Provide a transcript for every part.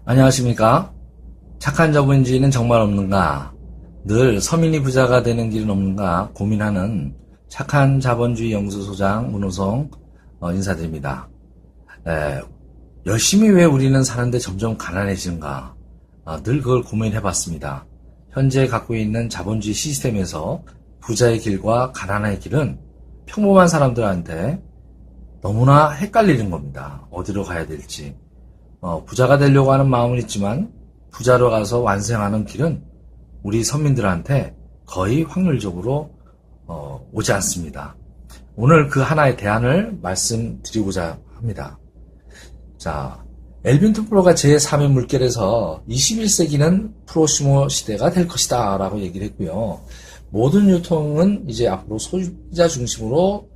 안녕하십니까? 착한 자본주의는 정말 없는가? 늘 서민이 부자가 되는 길은 없는가 고민하는 착한 자본주의 연구소장 문호성 인사드립니다. 열심히 왜 우리는 사는데 점점 가난해지는가? 늘 그걸 고민해봤습니다. 현재 갖고 있는 자본주의 시스템에서 부자의 길과 가난의 길은 평범한 사람들한테 너무나 헷갈리는 겁니다. 어디로 가야 될지. 부자가 되려고 하는 마음은 있지만 부자로 가서 완성하는 길은 우리 서민들한테 거의 확률적으로 오지 않습니다. 오늘 그 하나의 대안을 말씀드리고자 합니다. 자, 엘빈 토플러가 제3의 물결에서 21세기는 프로슈머 시대가 될 것이다 라고 얘기를 했고요. 모든 유통은 이제 앞으로 소비자 중심으로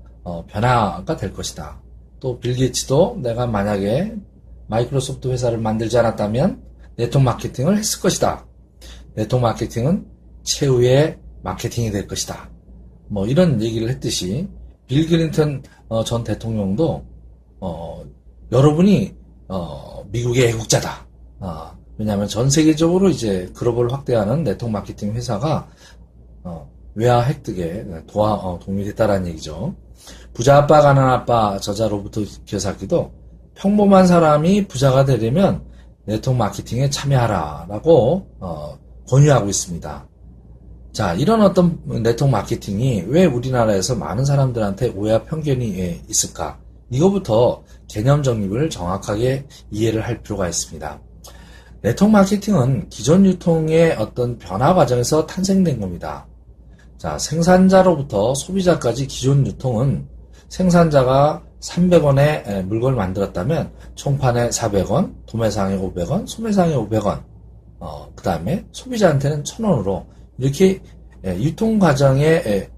변화가 될 것이다. 또 빌 게이츠도 내가 만약에 마이크로소프트 회사를 만들지 않았다면 네트워크 마케팅을 했을 것이다. 네트워크 마케팅은 최후의 마케팅이 될 것이다. 이런 얘기를 했듯이 빌 클린턴 전 대통령도 여러분이 미국의 애국자다. 왜냐하면 전 세계적으로 이제 글로벌 확대하는 네트워크 마케팅 회사가 외화 획득에 도움이 됐다라는 얘기죠. 부자 아빠 가난 아빠 저자로부터 기어사기도 평범한 사람이 부자가 되려면 네트워크 마케팅에 참여하라라고 권유하고 있습니다. 자, 이런 어떤 네트워크 마케팅이 왜 우리나라에서 많은 사람들한테 오해와 편견이 있을까? 이거부터 개념 정립을 정확하게 이해를 할 필요가 있습니다. 네트워크 마케팅은 기존 유통의 어떤 변화 과정에서 탄생된 겁니다. 자, 생산자로부터 소비자까지 기존 유통은 생산자가 300원에 물건을 만들었다면 총판에 400원, 도매상에 500원, 소매상에 500원, 그 다음에 소비자한테는 1000원으로 이렇게 유통 과정의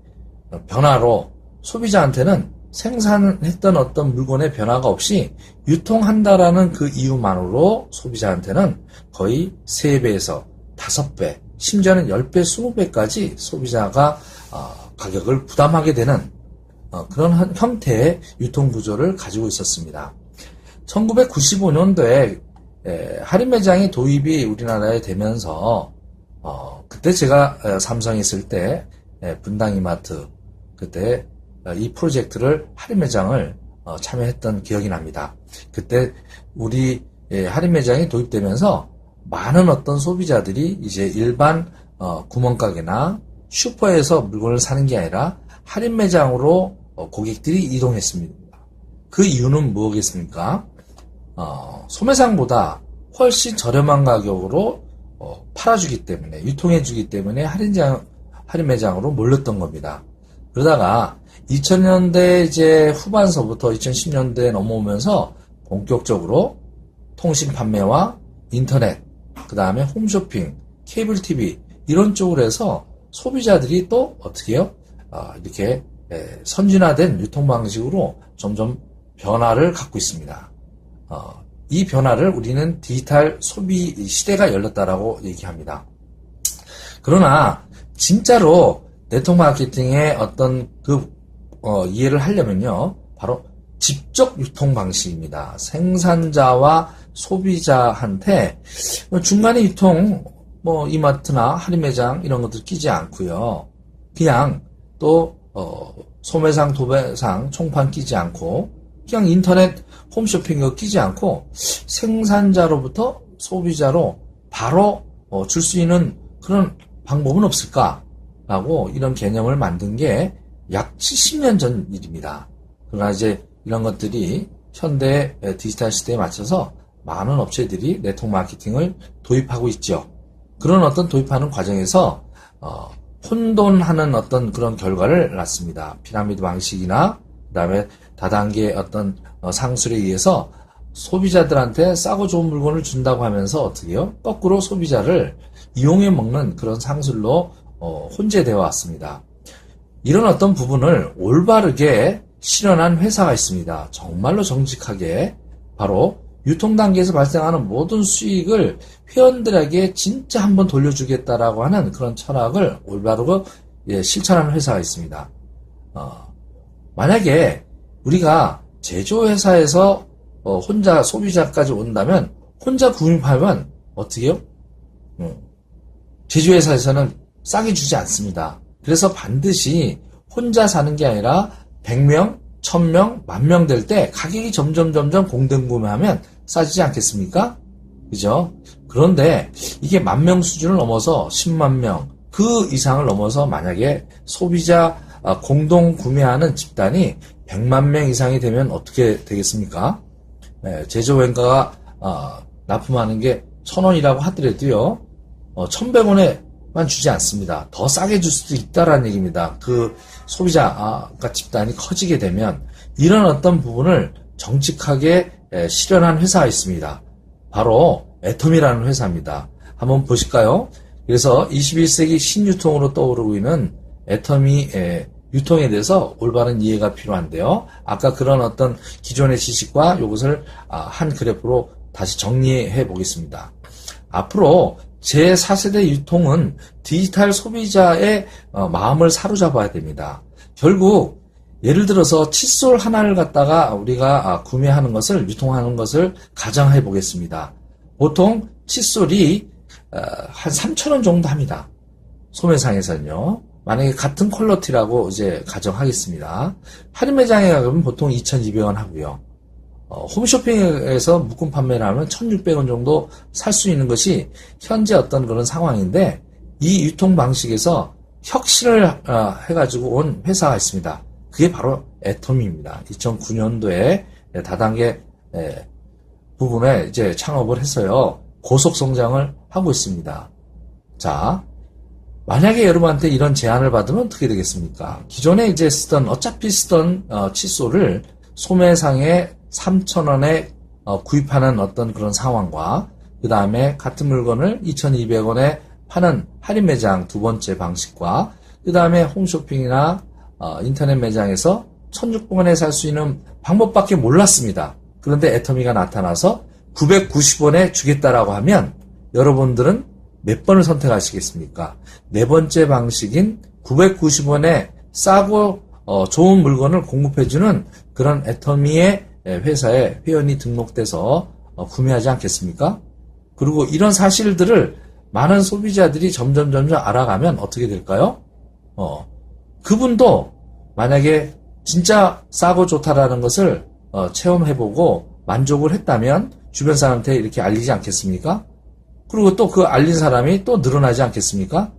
변화로 소비자한테는 생산했던 어떤 물건의 변화가 없이 유통한다라는 그 이유만으로 소비자한테는 거의 3배에서 5배, 심지어는 10배, 20배까지 소비자가 가격을 부담하게 되는 그런 형태의 유통구조를 가지고 있었습니다. 1995년도에 할인 매장이 도입이 우리나라에 되면서 그때 제가 삼성에 있을 때 분당 이마트 그때 이 프로젝트를 할인 매장을 참여했던 기억이 납니다. 그때 우리 할인 매장이 도입되면서 많은 어떤 소비자들이 이제 일반 구멍가게나 슈퍼에서 물건을 사는 게 아니라 할인 매장으로 고객들이 이동했습니다. 그 이유는 무엇이겠습니까? 소매상보다 훨씬 저렴한 가격으로 팔아주기 때문에 유통해주기 때문에 할인 매장으로 몰렸던 겁니다. 그러다가 2000년대 이제 후반서부터 2010년대에 넘어오면서 본격적으로 통신 판매와 인터넷, 그 다음에 홈쇼핑, 케이블 TV 이런 쪽으로 해서 소비자들이 또 어떻게 해요? 이렇게 선진화된 유통 방식으로 점점 변화를 갖고 있습니다. 이 변화를 우리는 디지털 소비 시대가 열렸다라고 얘기합니다. 그러나 진짜로 네트워크 마케팅의 어떤 이해를 하려면요, 바로 직접 유통 방식입니다. 생산자와 소비자한테 중간에 유통, 이마트나 할인 매장 이런 것들 끼지 않고요. 그냥 또 소매상, 도매상, 총판 끼지 않고 그냥 인터넷 홈쇼핑 끼지 않고 생산자로부터 소비자로 바로 줄 수 있는 그런 방법은 없을까라고 이런 개념을 만든 게 약 70년 전 일입니다. 그러나 이제 이런 것들이 현대 디지털 시대에 맞춰서 많은 업체들이 네트워크 마케팅을 도입하고 있죠. 그런 어떤 도입하는 과정에서 혼돈하는 어떤 그런 결과를 낳습니다. 피라미드 방식이나 그다음에 다단계 어떤 상술에 의해서 소비자들한테 싸고 좋은 물건을 준다고 하면서 어떻게 해요? 거꾸로 소비자를 이용해 먹는 그런 상술로 혼재되어 왔습니다. 이런 어떤 부분을 올바르게 실현한 회사가 있습니다. 정말로 정직하게 바로 유통 단계에서 발생하는 모든 수익을 회원들에게 진짜 한번 돌려주겠다라고 하는 그런 철학을 올바르고 실천하는 회사가 있습니다. 만약에 우리가 제조회사에서 혼자 소비자까지 온다면 혼자 구입하면 어떻게 해요? 제조회사에서는 싸게 주지 않습니다. 그래서 반드시 혼자 사는 게 아니라 100명, 1000명, 10,000명 될 때 가격이 점점 공동구매하면 싸지지 않겠습니까? 그죠? 그런데 이게 10,000명 수준을 넘어서 10만 명, 그 이상을 넘어서 만약에 소비자 공동 구매하는 집단이 100만 명 이상이 되면 어떻게 되겠습니까? 제조원가가 납품하는 게 1,000원이라고 하더라도요, 1,100원에만 주지 않습니다. 더 싸게 줄 수도 있다라는 얘기입니다. 그 소비자 집단이 커지게 되면 이런 어떤 부분을 정직하게 실현한 회사가 있습니다. 바로 애텀이라는 회사입니다. 한번 보실까요? 그래서 21세기 신유통으로 떠오르고 있는 애텀이 유통에 대해서 올바른 이해가 필요한데요. 아까 그런 어떤 기존의 지식과 이것을 한 그래프로 다시 정리해 보겠습니다. 앞으로 제4세대 유통은 디지털 소비자의 마음을 사로잡아야 됩니다. 결국 예를 들어서 칫솔 하나를 갖다가 우리가 구매하는 것을, 유통하는 것을 가정해 보겠습니다. 보통 칫솔이 한 3,000원 정도 합니다. 소매상에서는요. 만약에 같은 퀄리티라고 이제 가정하겠습니다. 할인 매장에 가면 보통 2,200원 하고요. 홈쇼핑에서 묶음 판매를 하면 1,600원 정도 살 수 있는 것이 현재 어떤 그런 상황인데, 이 유통 방식에서 혁신을 해가지고 온 회사가 있습니다. 그게 바로 애텀입니다. 2009년도에 다단계 부분에 이제 창업을 해서요, 고속 성장을 하고 있습니다. 자, 만약에 여러분한테 이런 제안을 받으면 어떻게 되겠습니까? 기존에 이제 어차피 쓰던 칫솔을 소매상에 3,000원에 구입하는 어떤 그런 상황과, 그 다음에 같은 물건을 2,200원에 파는 할인 매장 두 번째 방식과, 그 다음에 홈쇼핑이나 인터넷 매장에서 1,600원에 살 수 있는 방법밖에 몰랐습니다. 그런데 애터미가 나타나서 990원에 주겠다라고 하면 여러분들은 몇 번을 선택하시겠습니까? 네 번째 방식인 990원에 싸고 좋은 물건을 공급해주는 그런 애터미의 회사에 회원이 등록돼서 구매하지 않겠습니까? 그리고 이런 사실들을 많은 소비자들이 점점 알아가면 어떻게 될까요? 그분도 만약에 진짜 싸고 좋다라는 것을 체험해보고 만족을 했다면 주변 사람한테 이렇게 알리지 않겠습니까? 그리고 또 그 알린 사람이 또 늘어나지 않겠습니까?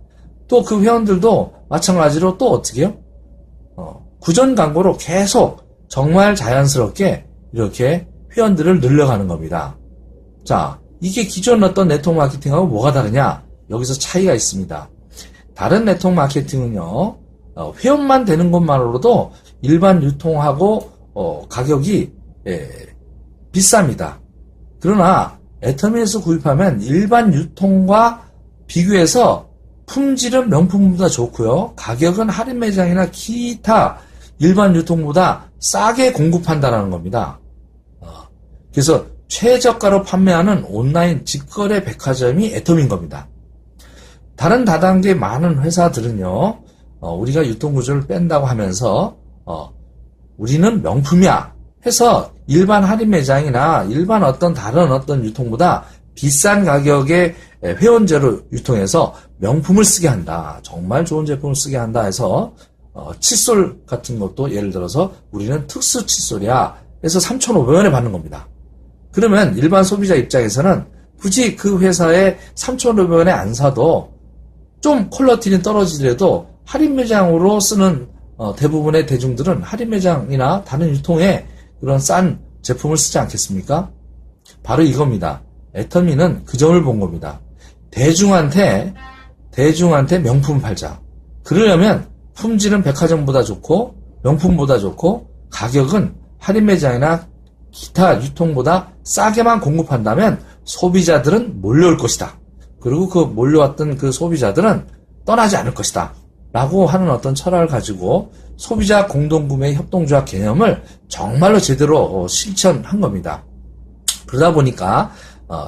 또 그 회원들도 마찬가지로 또 어떻게 해요? 구전 광고로 계속 정말 자연스럽게 이렇게 회원들을 늘려가는 겁니다. 자, 이게 기존 어떤 네트워크 마케팅하고 뭐가 다르냐? 여기서 차이가 있습니다. 다른 네트워크 마케팅은요, 회원만 되는 것만으로도 일반 유통하고 가격이 비쌉니다. 그러나 애터미에서 구입하면 일반 유통과 비교해서 품질은 명품보다 좋고요, 가격은 할인 매장이나 기타 일반 유통보다 싸게 공급한다는 겁니다. 그래서 최저가로 판매하는 온라인 직거래 백화점이 애텀인 겁니다. 다른 다단계 많은 회사들은요, 우리가 유통구조를 뺀다고 하면서 우리는 명품이야 해서 일반 할인 매장이나 일반 어떤 다른 어떤 유통보다 비싼 가격의 회원제로 유통해서 명품을 쓰게 한다, 정말 좋은 제품을 쓰게 한다 해서 칫솔 같은 것도 예를 들어서 우리는 특수 칫솔이야 해서 3,500원에 받는 겁니다. 그러면 일반 소비자 입장에서는 굳이 그 회사에 3,500원에 안 사도 좀 퀄리티는 떨어지더라도 할인 매장으로 쓰는 대부분의 대중들은 할인 매장이나 다른 유통에 그런 싼 제품을 쓰지 않겠습니까? 바로 이겁니다. 애터미는 그 점을 본 겁니다. 대중한테 명품을 팔자. 그러려면 품질은 백화점보다 좋고 명품보다 좋고 가격은 할인 매장이나 기타 유통보다 싸게만 공급한다면 소비자들은 몰려올 것이다. 그리고 그 몰려왔던 그 소비자들은 떠나지 않을 것이다 라고 하는 어떤 철학을 가지고 소비자 공동구매 협동조합 개념을 정말로 제대로 실천한 겁니다. 그러다 보니까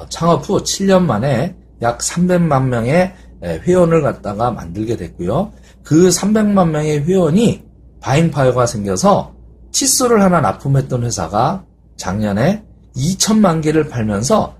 창업 후 7년 만에 약 300만 명의 회원을 갖다가 만들게 됐고요. 그 300만 명의 회원이 바잉파이어가 생겨서 칫솔을 하나 납품했던 회사가 작년에 2천만 개를 팔면서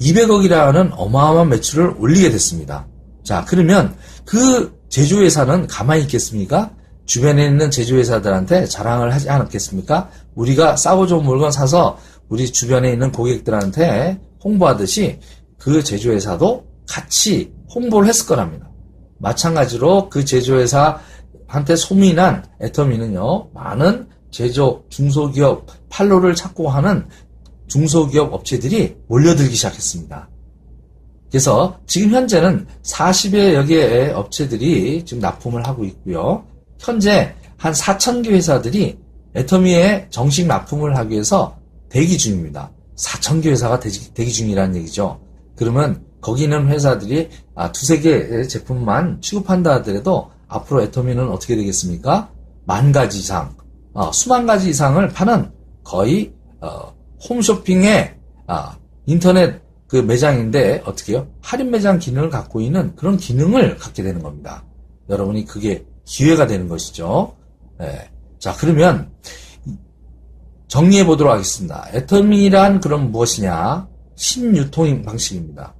200억이라는 어마어마한 매출을 올리게 됐습니다. 자, 그러면 그 제조회사는 가만히 있겠습니까? 주변에 있는 제조회사들한테 자랑을 하지 않았겠습니까? 우리가 싸고 좋은 물건 사서 우리 주변에 있는 고객들한테 홍보하듯이 그 제조회사도 같이 홍보를 했을 거랍니다. 마찬가지로 그 제조회사한테 소문난 애터미는요, 많은 제조 중소기업 판로를 찾고 하는 중소기업 업체들이 몰려들기 시작했습니다. 그래서 지금 현재는 40여 개의 업체들이 지금 납품을 하고 있고요. 현재 한 4,000개 회사들이 애터미에 정식 납품을 하기 위해서 대기 중입니다. 4,000개 회사가 대기 중이라는 얘기죠. 그러면 거기 있는 회사들이 두세 개의 제품만 취급한다 하더라도 앞으로 애터미는 어떻게 되겠습니까? 10,000가지 이상, 수만 가지 이상을 파는 거의 홈쇼핑의 인터넷 그 매장인데 어떻게 해요? 할인 매장 기능을 갖고 있는 그런 기능을 갖게 되는 겁니다. 여러분이 그게 기회가 되는 것이죠. 네. 자, 그러면 정리해 보도록 하겠습니다. 애터미란 그럼 무엇이냐? 신유통 방식입니다.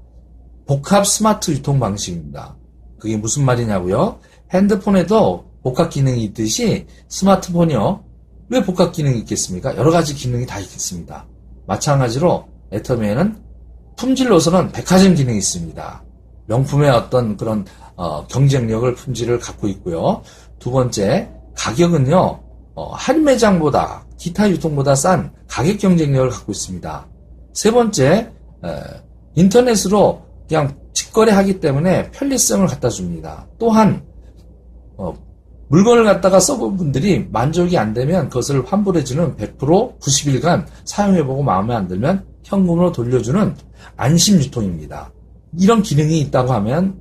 복합 스마트 유통 방식입니다. 그게 무슨 말이냐고요? 핸드폰에도 복합 기능이 있듯이 스마트폰이요. 왜 복합 기능이 있겠습니까? 여러 가지 기능이 다 있겠습니다. 마찬가지로 애터미에는 품질로서는 백화점 기능이 있습니다. 명품의 어떤 그런 경쟁력을 품질을 갖고 있고요. 두 번째, 가격은요. 할인 매장보다 기타 유통보다 싼 가격 경쟁력을 갖고 있습니다. 세 번째, 인터넷으로 그냥 직거래하기 때문에 편리성을 갖다 줍니다. 또한 물건을 갖다가 써본 분들이 만족이 안 되면 그것을 환불해주는 100% 90일간 사용해보고 마음에 안 들면 현금으로 돌려주는 안심 유통입니다. 이런 기능이 있다고 하면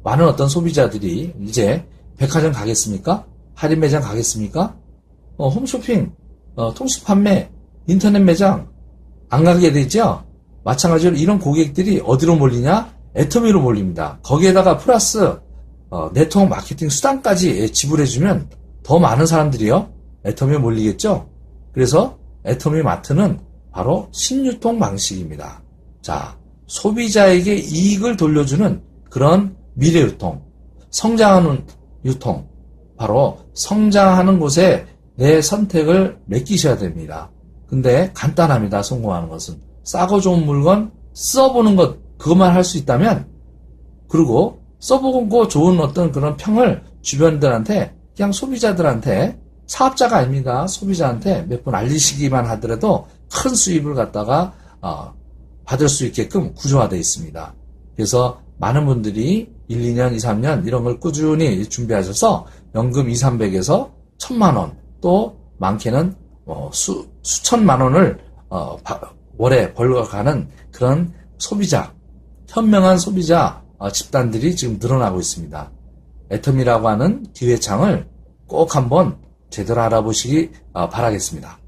많은 어떤 소비자들이 이제 백화점 가겠습니까? 할인 매장 가겠습니까? 홈쇼핑, 통식 판매, 인터넷 매장 안 가게 되죠? 마찬가지로 이런 고객들이 어디로 몰리냐? 애터미로 몰립니다. 거기에다가 플러스 네트워크 마케팅 수단까지 지불해주면 더 많은 사람들이요 애터미에 몰리겠죠? 그래서 애터미 마트는 바로 신유통 방식입니다. 자, 소비자에게 이익을 돌려주는 그런 미래 유통, 성장하는 유통, 바로 성장하는 곳에 내 선택을 맡기셔야 됩니다. 근데 간단합니다. 성공하는 것은. 싸고 좋은 물건 써보는 것, 그것만 할 수 있다면, 그리고 써보고 좋은 어떤 그런 평을 주변들한테, 그냥 소비자들한테, 사업자가 아닙니다. 소비자한테 몇 번 알리시기만 하더라도 큰 수입을 갖다가 받을 수 있게끔 구조화되어 있습니다. 그래서 많은 분들이 1, 2년, 2, 3년 이런 걸 꾸준히 준비하셔서 연금 2, 300에서 1,000만 원, 또 많게는 수천만 원을 월에 벌어가는 그런 소비자, 현명한 소비자 집단들이 지금 늘어나고 있습니다. 애터미라고 하는 기회창을 꼭 한번 제대로 알아보시기 바라겠습니다.